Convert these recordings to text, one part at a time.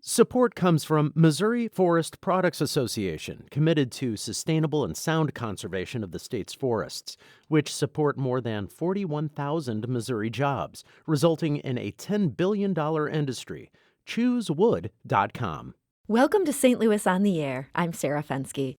Support comes from Missouri Forest Products Association, committed to sustainable and sound conservation of the state's forests, which support more than 41,000 Missouri jobs, resulting in a $10 billion industry. ChooseWood.com. Welcome to St. Louis on the Air. I'm Sarah Fenske.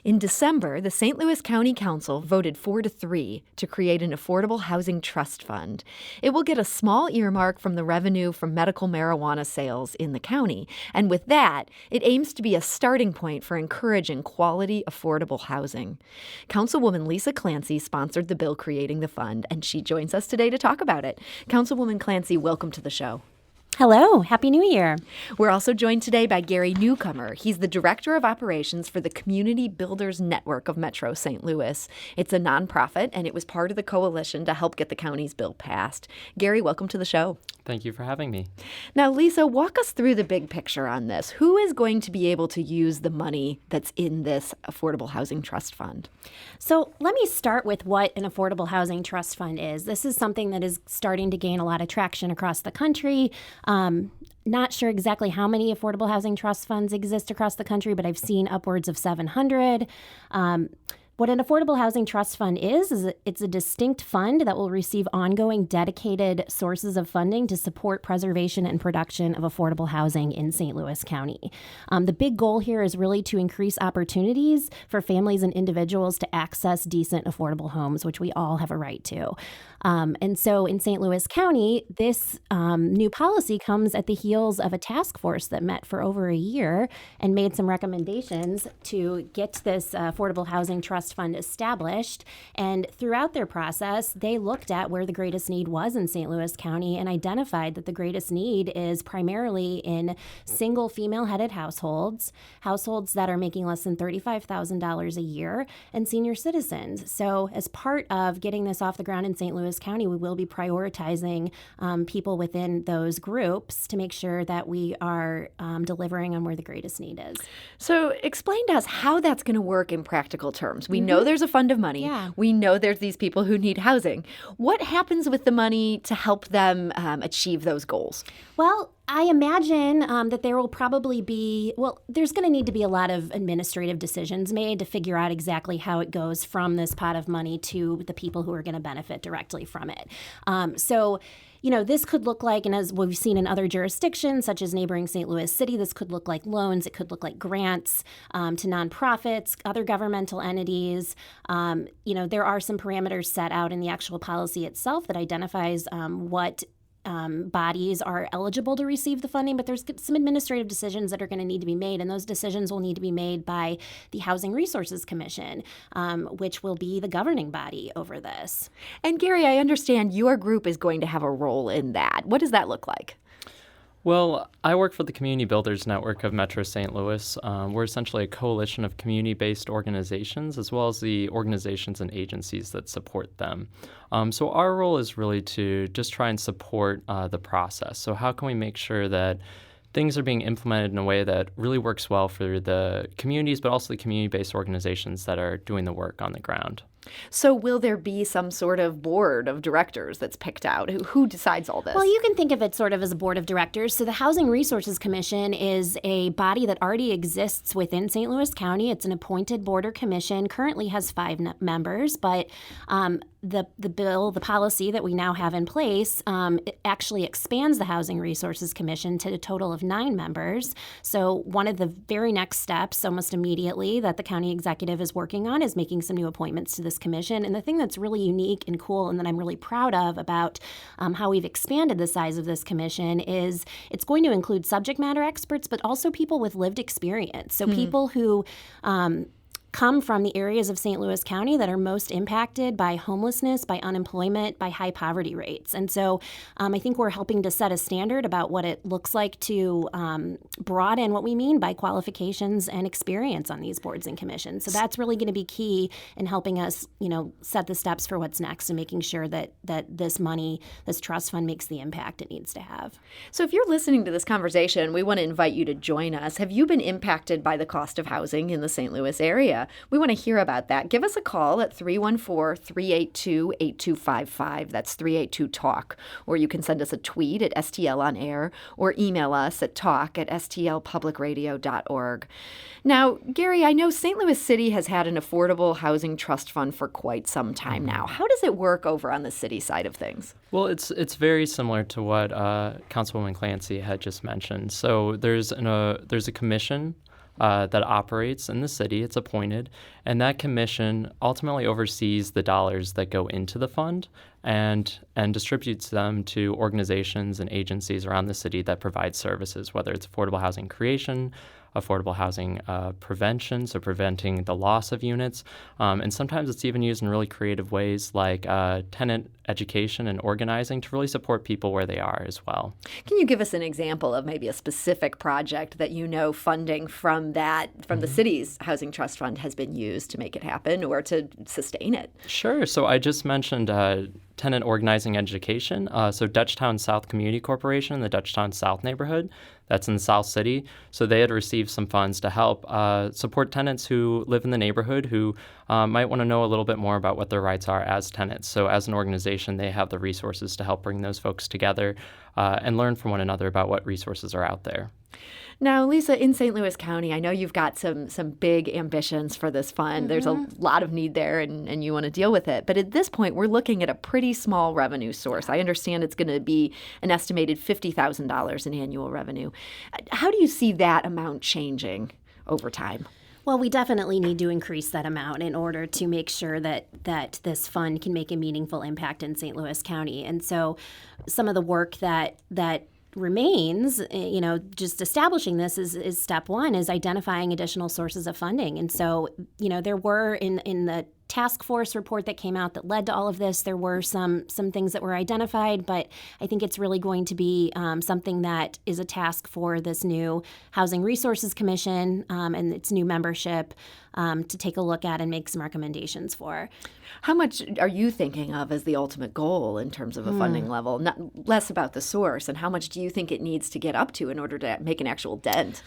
In December, the St. Louis County Council voted 4-3 to create an affordable housing trust fund. It will get a small earmark from the revenue from medical marijuana sales in the county, and with that, it aims to be a starting point for encouraging quality, affordable housing. Councilwoman Lisa Clancy sponsored the bill creating the fund, and she joins us today to talk about it. Councilwoman Clancy, welcome to the show. Hello. Happy New Year. We're also joined today by Gary Newcomer. He's the Director of Operations for the Community Builders Network of Metro St. Louis. It's a nonprofit, and it was part of the coalition to help get the county's bill passed. Gary, welcome to the show. Thank you for having me. Now, Lisa, walk us through the big picture on this. Who is going to be able to use the money that's in this Affordable Housing Trust Fund? So let me start with what an Affordable Housing Trust Fund is. This is something that is starting to gain a lot of traction across the country. Not sure exactly how many affordable housing trust funds exist across the country, but I've seen upwards of 700. What an affordable housing trust fund is it's a distinct fund that will receive ongoing dedicated sources of funding to support preservation and production of affordable housing in St. Louis County. The big goal here is really to increase opportunities for families and individuals to access decent, affordable homes, which we all have a right to. And so in St. Louis County, this new policy comes at the heels of a task force that met for over a year and made some recommendations to get this affordable housing trust fund established. And throughout their process, they looked at where the greatest need was in St. Louis County and identified that the greatest need is primarily in single female-headed households that are making less than $35,000 a year, and senior citizens. So as part of getting this off the ground in St. Louis County, we will be prioritizing people within those groups to make sure that we are delivering on where the greatest need is. So explain to us how that's going to work in practical terms. We know there's a fund of money. Yeah. We know there's these people who need housing. What happens with the money to help them achieve those goals? Well, I imagine that there will probably be, there's going to need to be a lot of administrative decisions made to figure out exactly how it goes from this pot of money to the people who are going to benefit directly from it. This could look like, and as we've seen in other jurisdictions, such as neighboring St. Louis City, this could look like loans. It could look like grants to nonprofits, other governmental entities. There are some parameters set out in the actual policy itself that identifies what bodies are eligible to receive the funding, but there's some administrative decisions that are going to need to be made, and those decisions will need to be made by the Housing Resources Commission, which will be the governing body over this. And Gary, I understand your group is going to have a role in that. What does that look like? Well, I work for the Community Builders Network of Metro St. Louis. We're essentially a coalition of community-based organizations as well as the organizations and agencies that support them. So our role is really to just try and support the process. So how can we make sure that things are being implemented in a way that really works well for the communities, but also the community-based organizations that are doing the work on the ground? So will there be some sort of board of directors that's picked out? Who decides all this? Well, you can think of it sort of as a board of directors. So the Housing Resources Commission is a body that already exists within St. Louis County. It's an appointed board or commission, currently has 5 members, but the policy that we now have in place it actually expands the Housing Resources Commission to a total of 9 members. So one of the very next steps, almost immediately, that the county executive is working on is making some new appointments to this commission. And the thing that's really unique and cool and that I'm really proud of about how we've expanded the size of this commission is it's going to include subject matter experts, but also people with lived experience. So people who come from the areas of St. Louis County that are most impacted by homelessness, by unemployment, by high poverty rates. And so I think we're helping to set a standard about what it looks like to broaden what we mean by qualifications and experience on these boards and commissions. So that's really going to be key in helping us, set the steps for what's next and making sure that this money, this trust fund, makes the impact it needs to have. So if you're listening to this conversation, we want to invite you to join us. Have you been impacted by the cost of housing in the St. Louis area? We want to hear about that. Give us a call at 314-382-8255. That's 382-TALK. Or you can send us a tweet at STL on air or email us at talk@stlpublicradio.org. Now, Gary, I know St. Louis City has had an affordable housing trust fund for quite some time now. How does it work over on the city side of things? Well, it's very similar to what Councilwoman Clancy had just mentioned. So there's a commission that operates in the city. It's appointed, and that commission ultimately oversees the dollars that go into the fund and distributes them to organizations and agencies around the city that provide services, whether it's affordable housing creation, affordable housing prevention, so preventing the loss of units. And sometimes it's even used in really creative ways like tenant education and organizing to really support people where they are as well. Can you give us an example of maybe a specific project that you know funding from the city's housing trust fund has been used to make it happen or to sustain it? Sure. So I just mentioned tenant organizing education. So Dutchtown South Community Corporation, the Dutchtown South neighborhood, that's in the South City. So they had received some funds to help support tenants who live in the neighborhood who might want to know a little bit more about what their rights are as tenants. So as an organization, they have the resources to help bring those folks together and learn from one another about what resources are out there. Now, Lisa, in St. Louis County, I know you've got some big ambitions for this fund. There's a lot of need there, and you want to deal with it. But at this point, we're looking at a pretty small revenue source. I understand it's going to be an estimated $50,000 in annual revenue. How do you see that amount changing over time? Well, we definitely need to increase that amount in order to make sure that this fund can make a meaningful impact in St. Louis County. And so some of the work that remains, just establishing this is step one, is identifying additional sources of funding. And so, there were in the task force report that came out that led to all of this, there were some things that were identified, but I think it's really going to be something that is a task for this new Housing Resources Commission and its new membership to take a look at and make some recommendations for. How much are you thinking of as the ultimate goal in terms of a funding level? Less about the source, and how much do you think it needs to get up to in order to make an actual dent?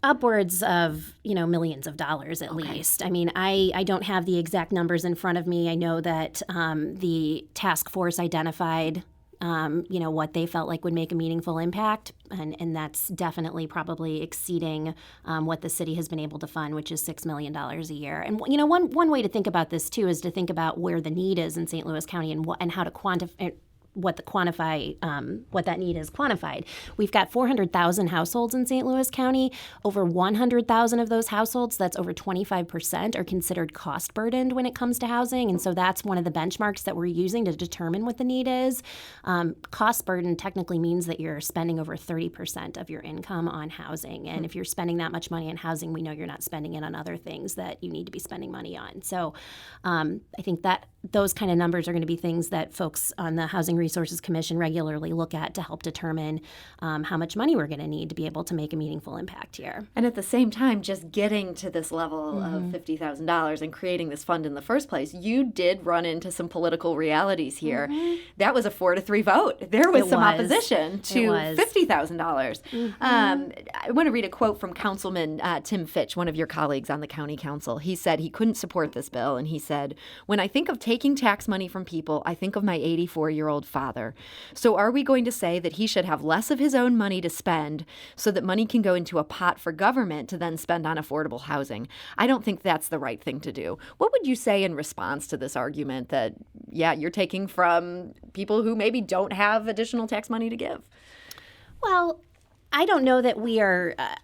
Upwards of, millions of dollars at least. I mean, I don't have the exact numbers in front of me. I know that the task force identified, what they felt like would make a meaningful impact. And that's definitely probably exceeding what the city has been able to fund, which is $6 million a year. And, one way to think about this, too, is to think about where the need is in St. Louis County and how to quantify what that need is quantified. We've got 400,000 households in St. Louis County. Over 100,000 of those households, that's over 25%, are considered cost burdened when it comes to housing. And so that's one of the benchmarks that we're using to determine what the need is. Cost burden technically means that you're spending over 30% of your income on housing. And if you're spending that much money on housing, we know you're not spending it on other things that you need to be spending money on. So I think that those kind of numbers are going to be things that folks on the Housing Resources Commission regularly look at to help determine how much money we're going to need to be able to make a meaningful impact here. And at the same time, just getting to this level of $50,000 and creating this fund in the first place, you did run into some political realities here. That was a 4-3 vote. There was some opposition to $50,000. I want to read a quote from Councilman Tim Fitch, one of your colleagues on the county council. He said he couldn't support this bill, and he said, "When I think of taking tax money from people, I think of my 84-year-old father. So are we going to say that he should have less of his own money to spend so that money can go into a pot for government to then spend on affordable housing? I don't think that's the right thing to do." What would you say in response to this argument that, you're taking from people who maybe don't have additional tax money to give? Well, I don't know that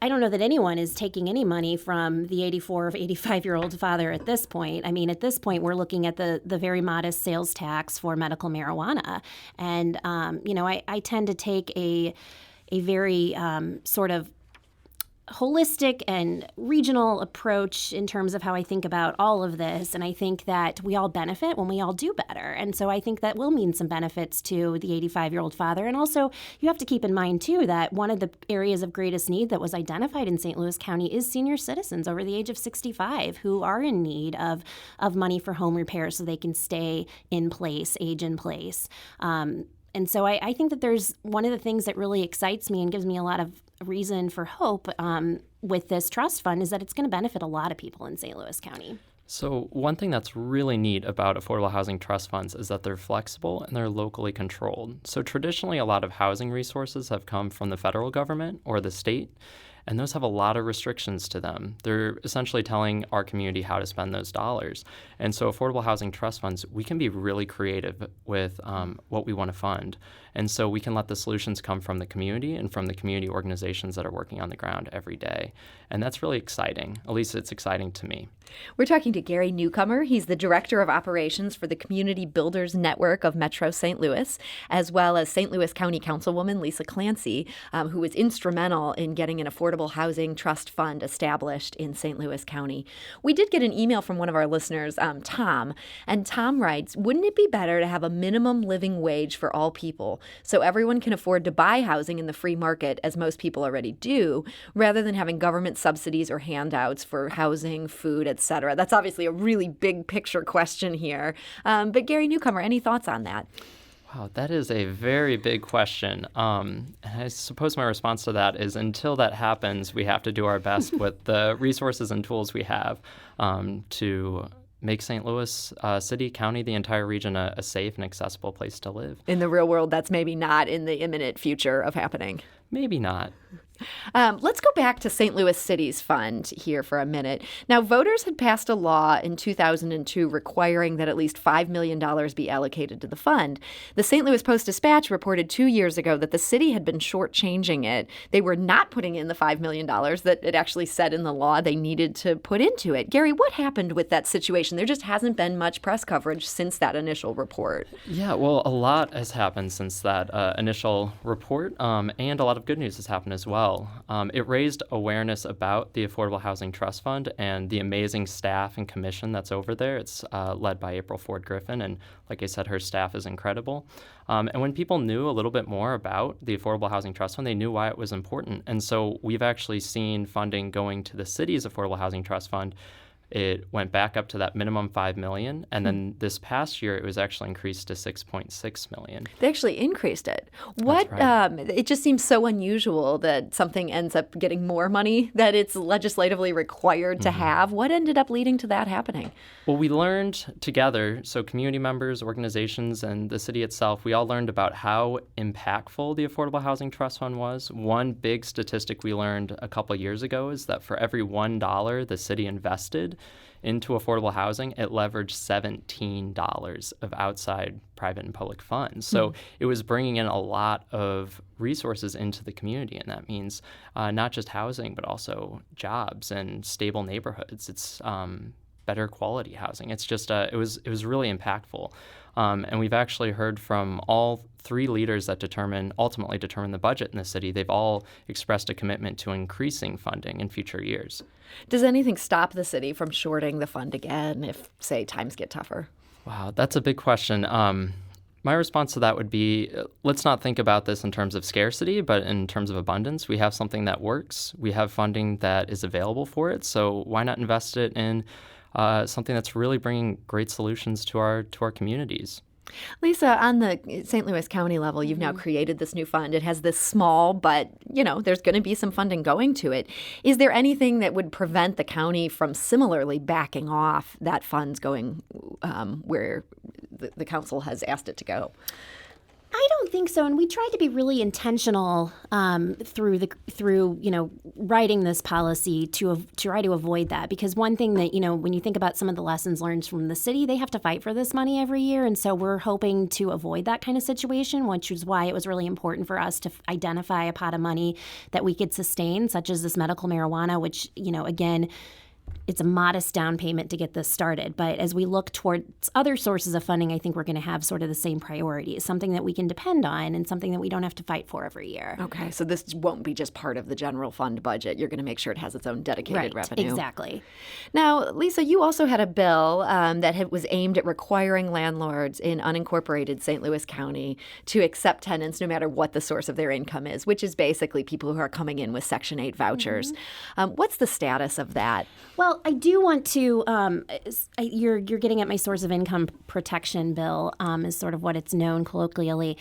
I don't know that anyone is taking any money from the 84 or 85-year-old father at this point. I mean, at this point, we're looking at the very modest sales tax for medical marijuana. And, I tend to take a very sort of holistic and regional approach in terms of how I think about all of this. And I think that we all benefit when we all do better. And so I think that will mean some benefits to the 85-year-old father. And also, you have to keep in mind, too, that one of the areas of greatest need that was identified in St. Louis County is senior citizens over the age of 65 who are in need of money for home repairs so they can stay in place, age in place. And so I think that there's one of the things that really excites me and gives me a lot of reason for hope with this trust fund is that it's going to benefit a lot of people in St. Louis County. So one thing that's really neat about affordable housing trust funds is that they're flexible and they're locally controlled. So traditionally, a lot of housing resources have come from the federal government or the state, and those have a lot of restrictions to them. They're essentially telling our community how to spend those dollars. And so affordable housing trust funds, we can be really creative with what we want to fund. And so we can let the solutions come from the community and from the community organizations that are working on the ground every day. And that's really exciting. At least it's exciting to me. We're talking to Gary Newcomer. He's the Director of Operations for the Community Builders Network of Metro St. Louis, as well as St. Louis County Councilwoman Lisa Clancy, who was instrumental in getting an affordable housing trust fund established in St. Louis County. We did get an email from one of our listeners, Tom, and Tom writes, wouldn't it be better to have a minimum living wage for all people so everyone can afford to buy housing in the free market, as most people already do, rather than having government subsidies or handouts for housing, food, etc.? That's obviously a really big picture question here. But Gary Newcomer, any thoughts on that? Wow, that is a very big question. And I suppose my response to that is until that happens, we have to do our best with the resources and tools we have to make St. Louis City, County, the entire region a safe and accessible place to live. In the real world, that's maybe not in the imminent future of happening. Maybe not. Let's go back to St. Louis City's fund here for a minute. Now, voters had passed a law in 2002 requiring that at least $5 million be allocated to the fund. The St. Louis Post-Dispatch reported 2 years ago that the city had been shortchanging it. They were not putting in the $5 million that it actually said in the law they needed to put into it. Gary, what happened with that situation? There just hasn't been much press coverage since that initial report. Yeah, well, a lot has happened since that initial report, and a lot of good news has happened as well. It raised awareness about the Affordable Housing Trust Fund and the amazing staff and commission that's over there. It's led by April Ford Griffin, and like I said, her staff is incredible. And when people knew a little bit more about the Affordable Housing Trust Fund, they knew why it was important. And so we've actually seen funding going to the city's Affordable Housing Trust Fund. It went back up to that minimum $5 million, and then this past year it was actually increased to $6.6 million. They actually increased it. What? That's right. It just seems so unusual that something ends up getting more money that it's legislatively required to have. What ended up leading to that happening? Well, we learned together, so community members, organizations, and the city itself, we all learned about how impactful the Affordable Housing Trust Fund was. One big statistic we learned a couple years ago is that for every $1 the city invested into affordable housing, it leveraged $17 of outside private and public funds. So it was bringing in a lot of resources into the community, and that means not just housing, but also jobs and stable neighborhoods. It's better quality housing. It's just it was really impactful. And we've actually heard from all three leaders that ultimately determine the budget in the city. They've all expressed a commitment to increasing funding in future years. Does anything stop the city from shorting the fund again if, say, times get tougher? Wow, that's a big question. My response to that would be, let's not think about this in terms of scarcity, but in terms of abundance. We have something that works. We have funding that is available for it. So why not invest it in something that's really bringing great solutions to our communities? Lisa, on the St. Louis County level, you've now created this new fund. It has this small, but, there's going to be some funding going to it. Is there anything that would prevent the county from similarly backing off that fund's going where the council has asked it to go? I don't think so, and we tried to be really intentional through writing this policy to try to avoid that. Because one thing that when you think about some of the lessons learned from the city, they have to fight for this money every year, and so we're hoping to avoid that kind of situation, which is why it was really important for us to identify a pot of money that we could sustain, such as this medical marijuana, which again, it's a modest down payment to get this started. But as we look towards other sources of funding, I think we're going to have sort of the same priorities, something that we can depend on and something that we don't have to fight for every year. Okay, so this won't be just part of the general fund budget. You're going to make sure it has its own dedicated revenue. Exactly. Now, Lisa, you also had a bill that was aimed at requiring landlords in unincorporated St. Louis County to accept tenants no matter what the source of their income is, which is basically people who are coming in with Section 8 vouchers. What's the status of that? Well, I do want to, you're getting at my source of income protection bill is sort of what it's known colloquially.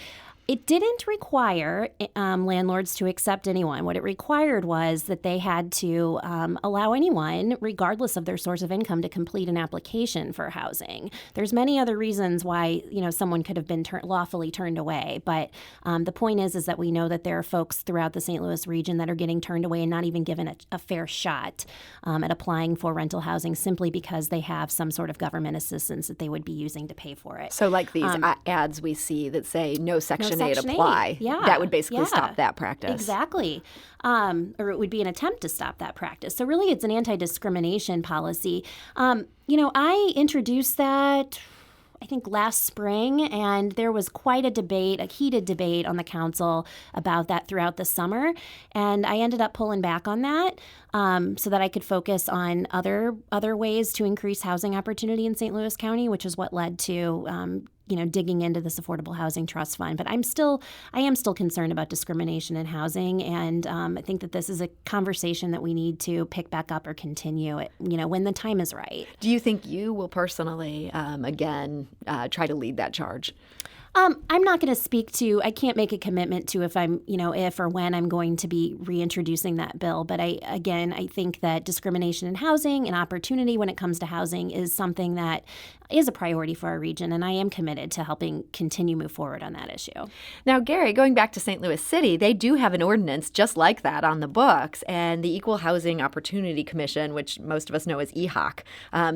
It didn't require landlords to accept anyone. What it required was that they had to allow anyone, regardless of their source of income, to complete an application for housing. There's many other reasons why someone could have been lawfully turned away, but the point is that we know that there are folks throughout the St. Louis region that are getting turned away and not even given a fair shot at applying for rental housing simply because they have some sort of government assistance that they would be using to pay for it. So like these ads we see that say no Section 8 Section 8, apply. yeah. That would basically stop that practice. Exactly. Or it would be an attempt to stop that practice. So really it's an anti-discrimination policy. I introduced that I think last spring, and there was quite a heated debate on the council about that throughout the summer. And I ended up pulling back on that so that I could focus on other ways to increase housing opportunity in St. Louis County, which is what led to digging into this Affordable Housing Trust Fund. But I am still concerned about discrimination in housing, and I think that this is a conversation that we need to pick back up or continue when the time is right. Do you think you will personally, again, try to lead that charge? I'm not going to speak to, I can't make a commitment to if or when I'm going to be reintroducing that bill. But I think that discrimination in housing and opportunity when it comes to housing is something that is a priority for our region. And I am committed to helping continue move forward on that issue. Now, Gary, going back to St. Louis City, they do have an ordinance just like that on the books. And the Equal Housing Opportunity Commission, which most of us know as EHOC,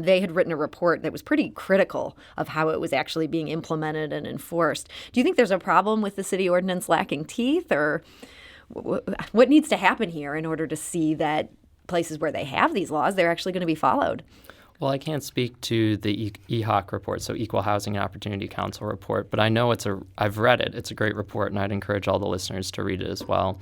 they had written a report that was pretty critical of how it was actually being implemented and enforced. Do you think there's a problem with the city ordinance lacking teeth, or what needs to happen here in order to see that places where they have these laws, they're actually going to be followed? Well, I can't speak to the EHOC report, so Equal Housing and Opportunity Council report, but I know I've read it. It's a great report, and I'd encourage all the listeners to read it as well.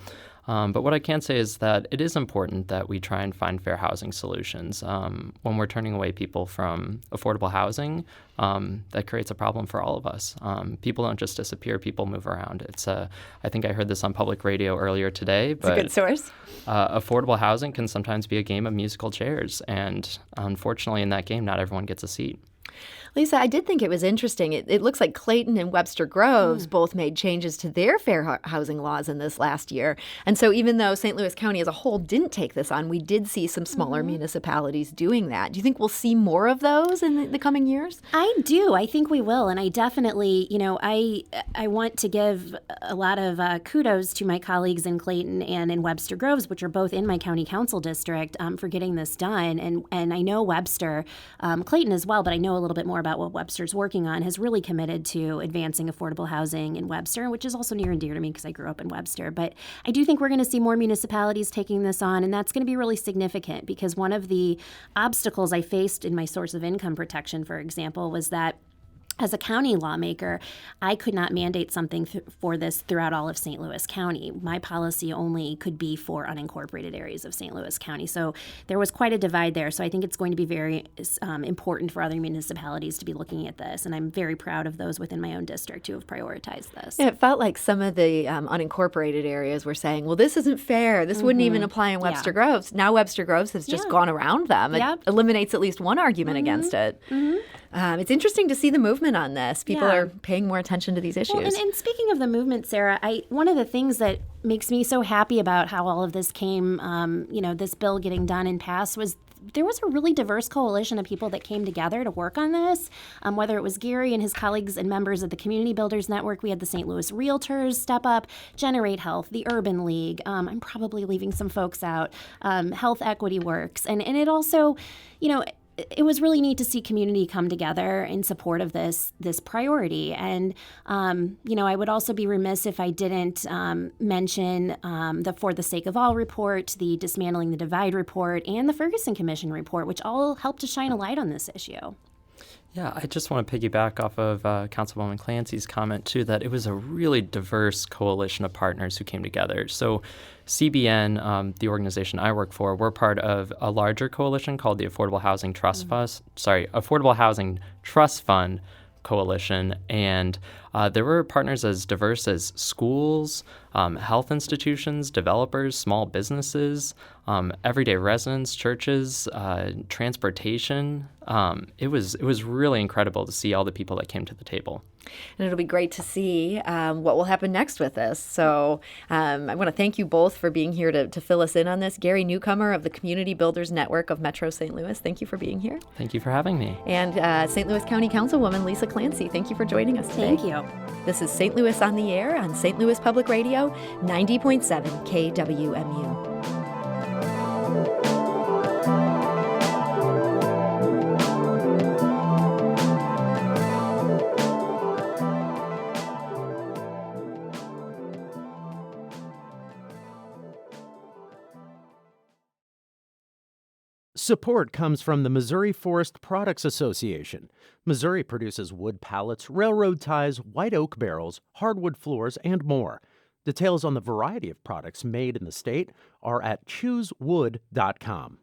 But what I can say is that it is important that we try and find fair housing solutions. When we're turning away people from affordable housing, that creates a problem for all of us. People don't just disappear, people move around. I think I heard this on public radio earlier today. But, it's a good source. Affordable housing can sometimes be a game of musical chairs. And unfortunately, in that game, not everyone gets a seat. Lisa, I did think it was interesting. It looks like Clayton and Webster Groves both made changes to their fair housing laws in this last year. And so even though St. Louis County as a whole didn't take this on, we did see some smaller municipalities doing that. Do you think we'll see more of those in the coming years? I do. I think we will. And I definitely, I want to give a lot of kudos to my colleagues in Clayton and in Webster Groves, which are both in my county council district, for getting this done. And I know Webster, Clayton as well, but I know a little bit more about what Webster's working on, has really committed to advancing affordable housing in Webster, which is also near and dear to me because I grew up in Webster. But I do think we're going to see more municipalities taking this on, and that's going to be really significant because one of the obstacles I faced in my source of income protection, for example, was that as a county lawmaker, I could not mandate something for this throughout all of St. Louis County. My policy only could be for unincorporated areas of St. Louis County. So there was quite a divide there. So I think it's going to be very important for other municipalities to be looking at this. And I'm very proud of those within my own district who have prioritized this. Yeah, it felt like some of the unincorporated areas were saying, well, this isn't fair. This wouldn't even apply in Webster Groves. Now Webster Groves has just gone around them. It eliminates at least one argument against it. It's interesting to see the movement on this. People are paying more attention to these issues. Well, and speaking of the movement, Sarah, one of the things that makes me so happy about how all of this came, this bill getting done and passed was there was a really diverse coalition of people that came together to work on this, whether it was Gary and his colleagues and members of the Community Builders Network. We had the St. Louis Realtors step up, Generate Health, the Urban League. I'm probably leaving some folks out, Health Equity Works. And it also, it was really neat to see community come together in support of this priority. And, I would also be remiss if I didn't mention the For the Sake of All report, the Dismantling the Divide report, and the Ferguson Commission report, which all helped to shine a light on this issue. Yeah, I just want to piggyback off of Councilwoman Clancy's comment, too, that it was a really diverse coalition of partners who came together. So CBN, the organization I work for, we're part of a larger coalition called the Affordable Housing Trust Fund Coalition. And there were partners as diverse as schools, health institutions, developers, small businesses, everyday residents, churches, transportation. It was really incredible to see all the people that came to the table. And it'll be great to see what will happen next with this. So I want to thank you both for being here to fill us in on this. Gary Newcomer of the Community Builders Network of Metro St. Louis, thank you for being here. Thank you for having me. And St. Louis County Councilwoman Lisa Clancy, thank you for joining us today. Thank you. This is St. Louis on the Air on St. Louis Public Radio, 90.7 KWMU. Support comes from the Missouri Forest Products Association. Missouri produces wood pallets, railroad ties, white oak barrels, hardwood floors, and more. Details on the variety of products made in the state are at choosewood.com.